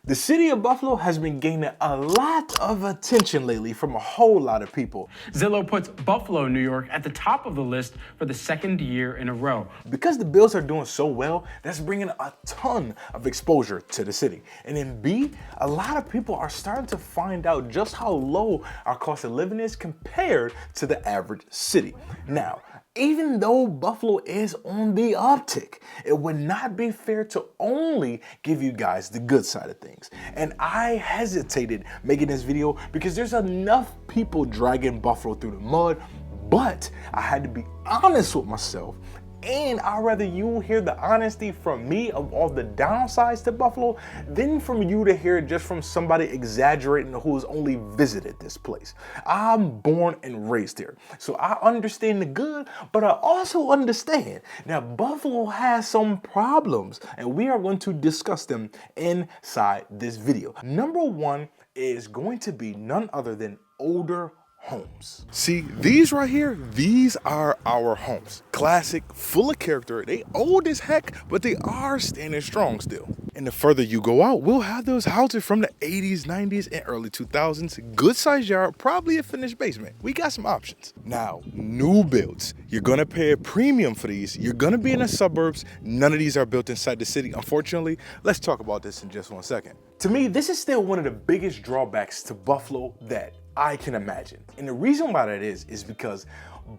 The city of Buffalo has been gaining a lot of attention lately from a whole lot of people. Zillow puts Buffalo, New York at the top of the list for the second year in a row. Because the Bills are doing so well, that's bringing a ton of exposure to the city. And then B, a lot of people are starting to find out just how low our cost of living is compared to the average city. Now, even though Buffalo is on the uptick, it would not be fair to only give you guys the good side of things. And I hesitated making this video because there's enough people dragging Buffalo through the mud, but I had to be honest with myself. And I'd rather you hear the honesty from me of all the downsides to Buffalo than from you to hear it just from somebody exaggerating who's only visited this place. I'm born and raised here, so I understand the good, but I also understand that Buffalo has some problems, and we are going to discuss them inside this video. Number one is going to be none other than older homes. See, these right here, these are our homes. Classic, full of character. They old as heck, but they are standing strong still. And the further you go out, we'll have those houses from the 80s, 90s, and early 2000s. Good sized yard, probably a finished basement. We got some options. Now, new builds. You're gonna pay a premium for these. You're gonna be in the suburbs. None of these are built inside the city, unfortunately. Let's talk about this in just 1 second. To me, this is still one of the biggest drawbacks to Buffalo that I can imagine. And the reason why that is because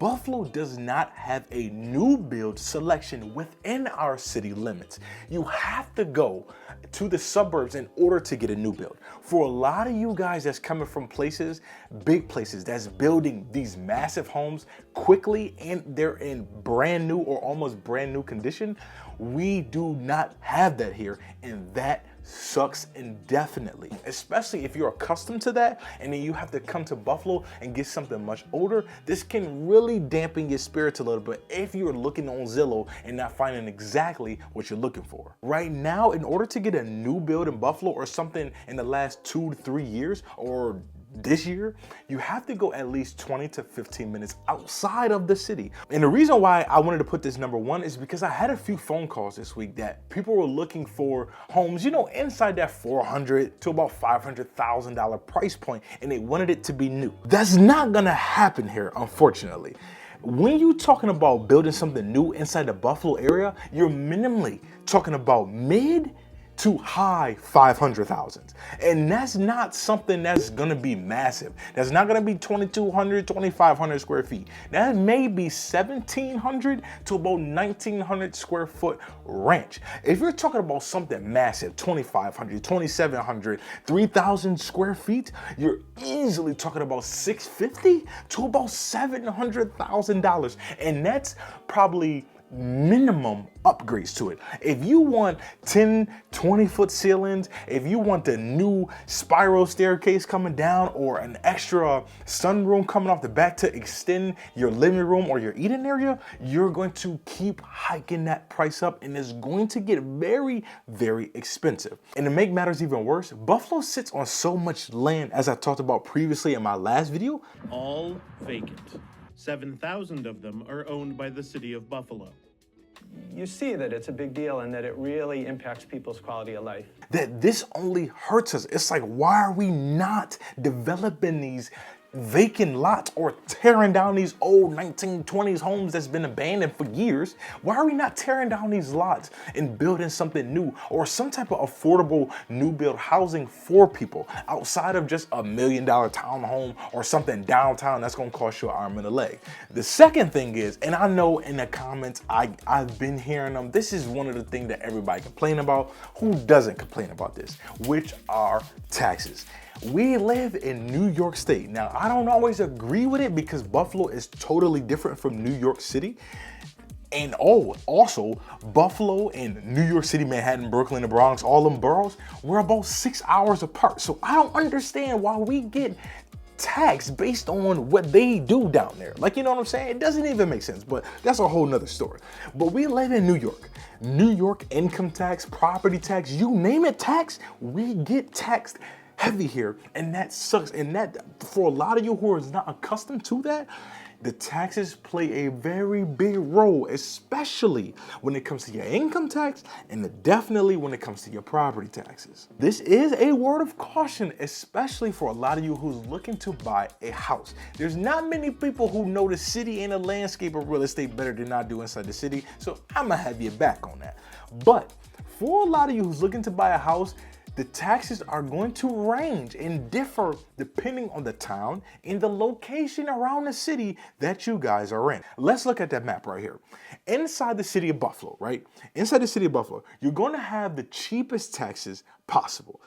Buffalo does not have a new build selection within our city limits. You have to go to the suburbs in order to get a new build. For a lot of you guys that's coming from places, big places, that's building these massive homes quickly and they're in brand new or almost brand new condition, we do not have that here, and that sucks indefinitely, especially if you're accustomed to that and then you have to come to Buffalo and get something much older. This can really dampen your spirits a little bit if you're looking on Zillow and not finding exactly what you're looking for. Right now, in order to get a new build in Buffalo or something in the last 2 to 3 years or this year, you have to go at least 20 to 15 minutes outside of the city. And the reason why I wanted to put this number one is because I had a few phone calls this week that people were looking for homes, you know, inside that $400,000 to about $500,000 price point, and they wanted it to be new. That's not gonna happen here, unfortunately. When you're talking about building something new inside the Buffalo area, you're minimally talking about mid to high 500,000s. And that's not something that's gonna be massive. That's not gonna be 2,200, 2,500 square feet. That may be 1,700 to about 1,900 square foot ranch. If you're talking about something massive, 2,500, 2,700, 3,000 square feet, you're easily talking about $650 to about $700,000. And that's probably minimum upgrades to it. If you want 10, 20 foot ceilings, if you want the new spiral staircase coming down or an extra sunroom coming off the back to extend your living room or your eating area, you're going to keep hiking that price up and it's going to get very, very expensive. And to make matters even worse, Buffalo sits on so much land, as I talked about previously in my last video. All vacant. 7,000 of them are owned by the city of Buffalo. You see that it's a big deal and that it really impacts people's quality of life. That this only hurts us. It's like, why are we not developing these vacant lots or tearing down these old 1920s homes that's been abandoned for years? Why are we not tearing down these lots and building something new or some type of affordable new build housing for people outside of just $1 million townhome or something downtown that's gonna cost you an arm and a leg? The second thing is, and I know in the comments I've been hearing them, this is one of the things that everybody complain about. Who doesn't complain about this? Which are taxes. We live in New York State. Now, I don't always agree with it because Buffalo is totally different from New York City. And also, Buffalo and New York City, Manhattan, Brooklyn, the Bronx, all them boroughs, we're about 6 hours apart. So I don't understand why we get taxed based on what they do down there. Like, you know what I'm saying? It doesn't even make sense, but that's a whole nother story. But we live in New York. New York income tax, property tax, you name it tax, we get taxed heavy here, and that sucks. And that, for a lot of you who are not accustomed to that, the taxes play a very big role, especially when it comes to your income tax and definitely when it comes to your property taxes. This is a word of caution, especially for a lot of you who's looking to buy a house. There's not many people who know the city and the landscape of real estate better than I do inside the city, so I'm gonna have your back on that. But for a lot of you who's looking to buy a house, the taxes are going to range and differ depending on the town and the location around the city that you guys are in. Let's look at that map right here. Inside the city of Buffalo, right? Inside the city of Buffalo, you're going to have the cheapest taxes possible.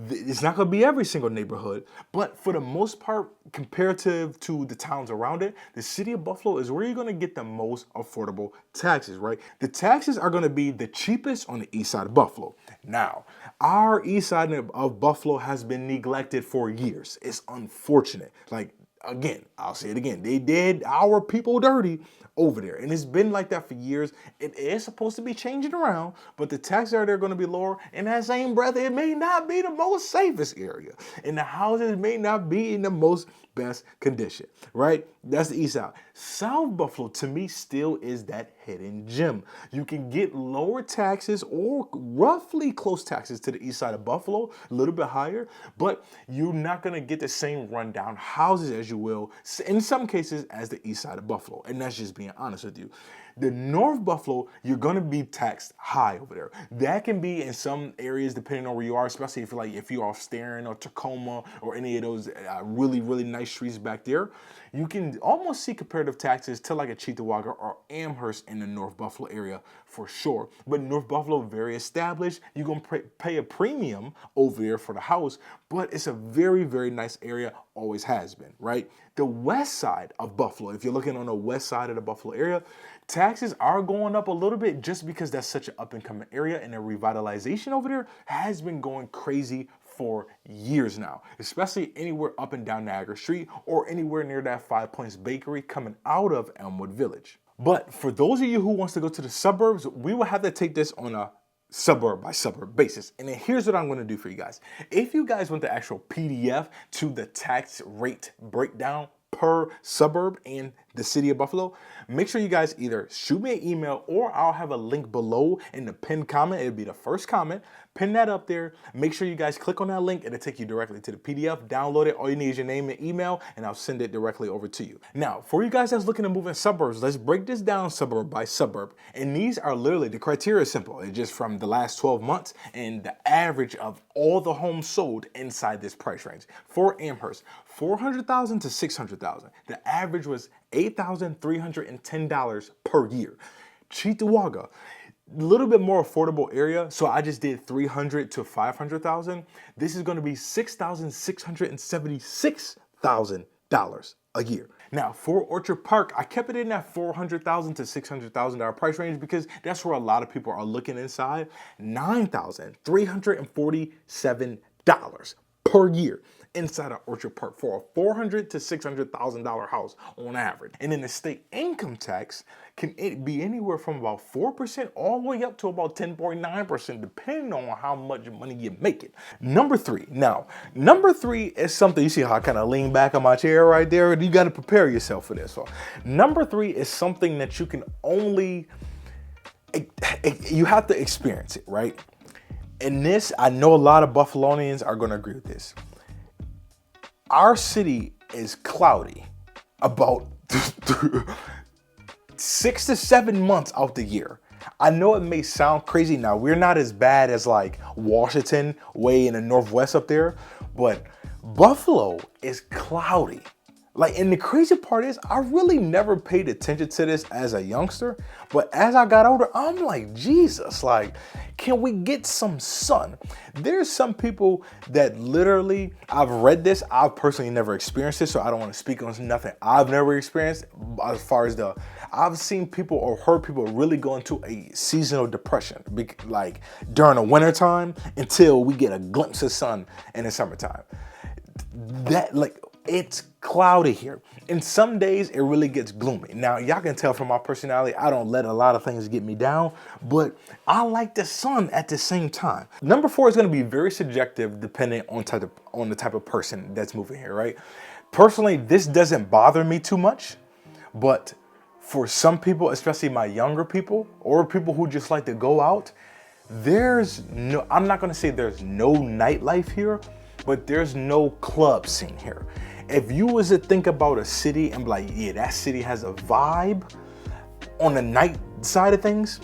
It's not going to be every single neighborhood, but for the most part, comparative to the towns around it, the city of Buffalo is where you're going to get the most affordable taxes, right? The taxes are going to be the cheapest on the east side of Buffalo. Now, our east side of Buffalo has been neglected for years. It's unfortunate. Like, again, I'll say it again. They did our people dirty over there. And it's been like that for years. It is supposed to be changing around, but the taxes are there going to be lower. In that same breath, it may not be the most safest area. And the houses may not be in the most best condition, right? That's the east side. South Buffalo, to me, still is that hidden gem. You can get lower taxes or roughly close taxes to the east side of Buffalo, a little bit higher, but you're not going to get the same rundown houses as you will, in some cases, as the east side of Buffalo. And that's just being honest with you. The North Buffalo, you're going to be taxed high over there. That can be in some areas depending on where you are, especially if you're off Staring or Tacoma or any of those really, really nice streets back there. You can almost see comparative taxes to like a Cheektowaga or Amherst in the North Buffalo area for sure. But North Buffalo, very established. You're going to pay a premium over there for the house, but it's a very, very nice area, always has been, right? The west side of Buffalo, if you're looking on the west side of the Buffalo area, taxes are going up a little bit just because that's such an up-and-coming area, and the revitalization over there has been going crazy for years now, especially anywhere up and down Niagara Street or anywhere near that Five Points Bakery coming out of Elmwood Village. But for those of you who wants to go to the suburbs, we will have to take this on a suburb by suburb basis. And then here's what I'm going to do for you guys. If you guys want the actual PDF to the tax rate breakdown per suburb in the city of Buffalo, make sure you guys either shoot me an email or I'll have a link below in the pinned comment. It'll be the first comment. Pin that up there. Make sure you guys click on that link. It'll take you directly to the PDF. Download it. All you need is your name and email, and I'll send it directly over to you. Now, for you guys that's looking to move in suburbs, let's break this down suburb by suburb. And these are literally, the criteria is simple. It's just from the last 12 months and the average of all the homes sold inside this price range. For Amherst, $400,000 to $600,000. The average was $8,310 per year. Cheektowaga, a little bit more affordable area, so I just did $300,000 to $500,000. This is going to be $6,676,000 a year. Now, for Orchard Park, I kept it in that $400,000 to $600,000 price range because that's where a lot of people are looking inside. $9,347 per year inside of Orchard Park for a $400,000 to $600,000 house on average. And then the state income tax can it be anywhere from about 4% all the way up to about 10.9%, depending on how much money you're making. Number three is something, you see how I kind of lean back on my chair right there? You got to prepare yourself for this. So number three is something that you can only, you have to experience it, right? And this, I know a lot of Buffalonians are going to agree with this. Our city is cloudy about 6 to 7 months out the year. I know it may sound crazy. Now, we're not as bad as like Washington, way in the Northwest up there, but Buffalo is cloudy. Like, and the crazy part is, I really never paid attention to this as a youngster, but as I got older, I'm like, Jesus, like, can we get some sun? There's some people that literally, I've read this, I've personally never experienced this, so I don't want to speak on nothing I've never experienced. As far as I've seen people or heard people really go into a seasonal depression, like during the wintertime until we get a glimpse of sun in the summertime. That, like, it's cloudy here. And some days it really gets gloomy. Now, y'all can tell from my personality, I don't let a lot of things get me down, but I like the sun at the same time. Number four is going to be very subjective depending on the type of person that's moving here, right? Personally, this doesn't bother me too much, But for some people, especially my younger people or people who just like to go out, I'm not gonna say there's no nightlife here, but there's no club scene here. If you was to think about a city and be like, yeah, that city has a vibe on the night side of things,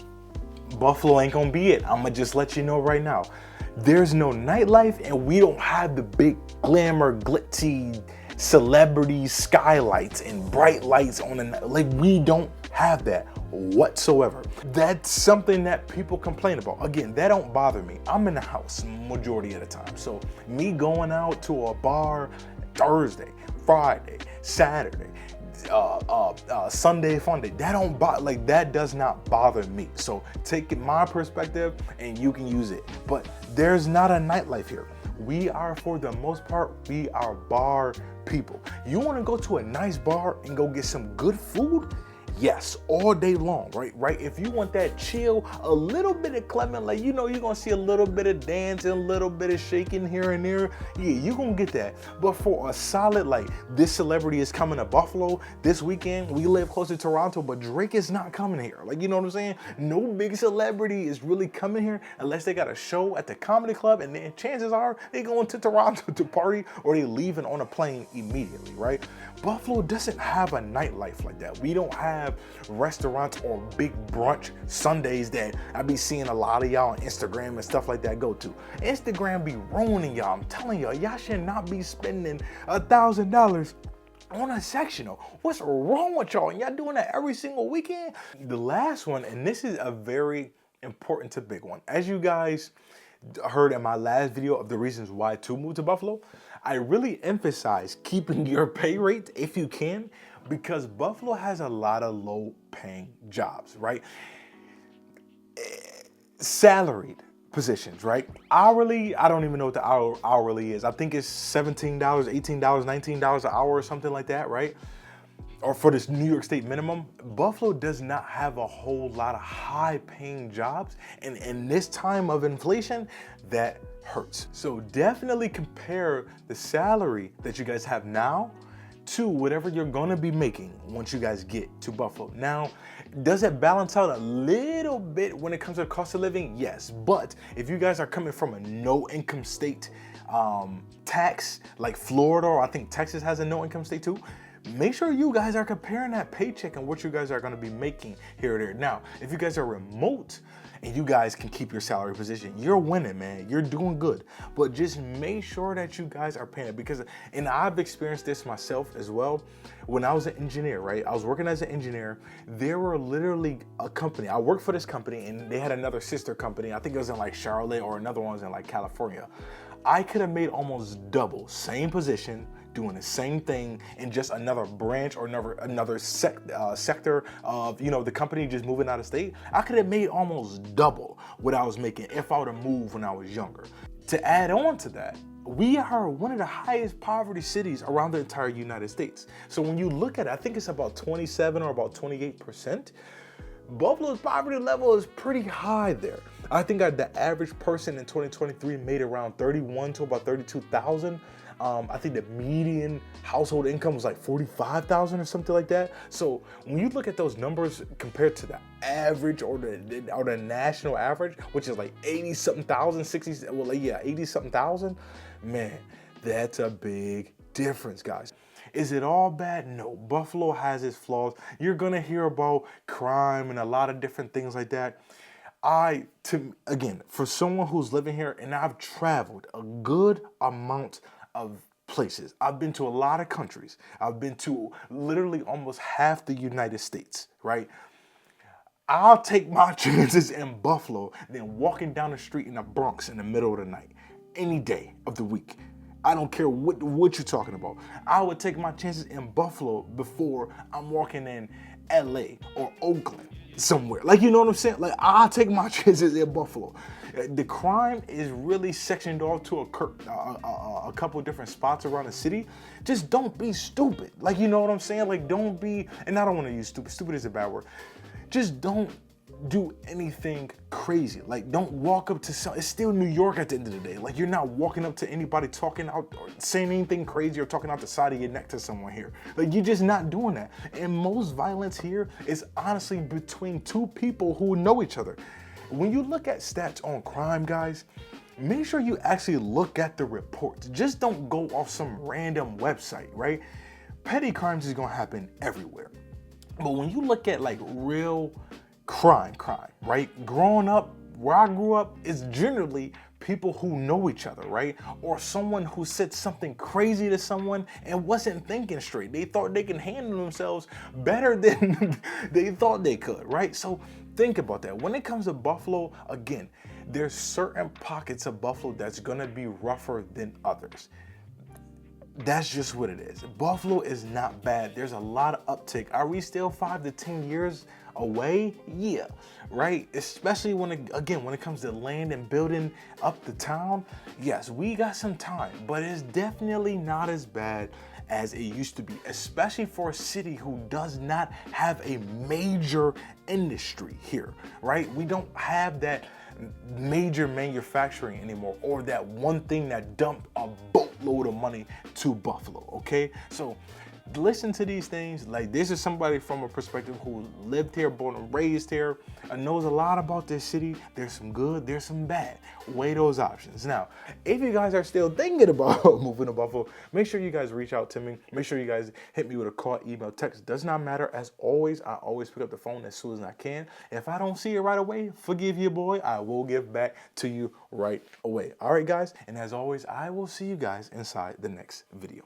Buffalo ain't gonna be it. I'm gonna just let you know right now. There's no nightlife, and we don't have the big glamour, glitzy celebrity skylights and bright lights on the like. We don't have that whatsoever. That's something that people complain about. Again, that don't bother me. I'm in the house majority of the time, so me going out to a bar Thursday, Friday, Saturday, Sunday fun day, that does not bother me. So take my perspective and you can use it. But there's not a nightlife here. We are, for the most part, we are bar people. You want to go to a nice bar and go get some good food? Yes, all day long, right? If you want that chill, a little bit of Clement, like, you know, you're gonna see a little bit of dancing, a little bit of shaking here and there. Yeah, you're gonna get that. But for a solid, like, this celebrity is coming to Buffalo this weekend. We live close to Toronto, but Drake is not coming here. Like, you know what I'm saying? No big celebrity is really coming here unless they got a show at the comedy club, and then chances are they going to Toronto to party, or they leaving on a plane immediately, right? Buffalo doesn't have a nightlife like that. We don't have restaurants or big brunch Sundays that I be seeing a lot of y'all on Instagram and stuff like that go to. Instagram be ruining y'all. I'm telling y'all should not be spending $1,000 on a sectional. What's wrong with y'all? And y'all doing that every single weekend? The last one, and this is a very important to big one. As you guys heard in my last video of the reasons why to move to Buffalo, I really emphasize keeping your pay rate if you can, because Buffalo has a lot of low paying jobs, right? Salaried positions, right? Hourly, I don't even know what the hourly is. I think it's $17, $18, $19 an hour or something like that, right? Or for this New York State minimum. Buffalo does not have a whole lot of high paying jobs. And in this time of inflation, that hurts. So definitely compare the salary that you guys have now to whatever you're gonna be making once you guys get to Buffalo. Now, does it balance out a little bit when it comes to cost of living? Yes, but if you guys are coming from a no income state tax, like Florida, or I think Texas has a no income state too, make sure you guys are comparing that paycheck and what you guys are gonna be making here or there. Now, if you guys are remote and you guys can keep your salary position, you're winning, man. You're doing good. But just make sure that you guys are paying it, because, and I've experienced this myself as well. When I was an engineer, right? I was working as an engineer. There were literally a company. I worked for this company, and they had another sister company. I think it was in like Charlotte, or another one was in like California. I could have made almost double, same position, doing the same thing in just another branch or another sector of, you know, the company just moving out of state. I could have made almost double what I was making if I would have moved when I was younger. To add on to that, we are one of the highest poverty cities around the entire United States. So when you look at it, I think it's about 27 or about 28%. Buffalo's poverty level is pretty high there. I think the average person in 2023 made around 31 to about 32,000. I think the median household income was like 45,000 or something like that. So when you look at those numbers compared to the average or the national average, which is like 80-something thousand, 60, well, yeah, 80-something thousand, man, that's a big difference, guys. Is it all bad? No. Buffalo has its flaws. You're gonna hear about crime and a lot of different things like that. Again, for someone who's living here, and I've traveled a good amount of places. I've been to a lot of countries. I've been to literally almost half the United States, right? I'll take my chances in Buffalo than walking down the street in the Bronx in the middle of the night, any day of the week. I don't care what you're talking about. I would take my chances in Buffalo before I'm walking in LA or Oakland somewhere. Like, you know what I'm saying? Like, I'll take my chances in Buffalo. The crime is really sectioned off to a couple different spots around the city. Just don't be stupid. Like, you know what I'm saying? Like, don't be, and I don't want to use stupid. Stupid is a bad word. Just don't do anything crazy. Like, don't walk up to it's still New York at the end of the day. Like, you're not walking up to anybody talking out or saying anything crazy or talking out the side of your neck to someone here. Like, you're just not doing that. And most violence here is honestly between two people who know each other. When you look at stats on crime, guys, make sure you actually look at the reports. Just don't go off some random website, right? Petty crimes is gonna happen everywhere. But when you look at like real crime, right? Growing up, where I grew up, is generally people who know each other, right? Or someone who said something crazy to someone and wasn't thinking straight. They thought they can handle themselves better than they thought they could, right? So think about that. When it comes to Buffalo, again, there's certain pockets of Buffalo that's gonna be rougher than others. That's just what it is. Buffalo is not bad. There's a lot of uptick. Are we still 5 to 10 years away? Yeah, right? Especially when it comes to land and building up the town. Yes, we got some time, but it's definitely not as bad as it used to be, especially for a city who does not have a major industry here, right? We don't have that major manufacturing anymore, or that one thing that dumped a boatload of money to Buffalo, okay? So listen to these things. Like, this is somebody from a perspective who lived here, born and raised here, and knows a lot about this city. There's some good, there's some bad. Weigh those options. Now, if you guys are still thinking about moving to Buffalo, make sure you guys reach out to me. Make sure you guys hit me with a call, email, text. Does not matter. As always, I always pick up the phone as soon as I can. If I don't see it right away, forgive you, boy. I will give back to you right away. All right, guys. And as always, I will see you guys inside the next video.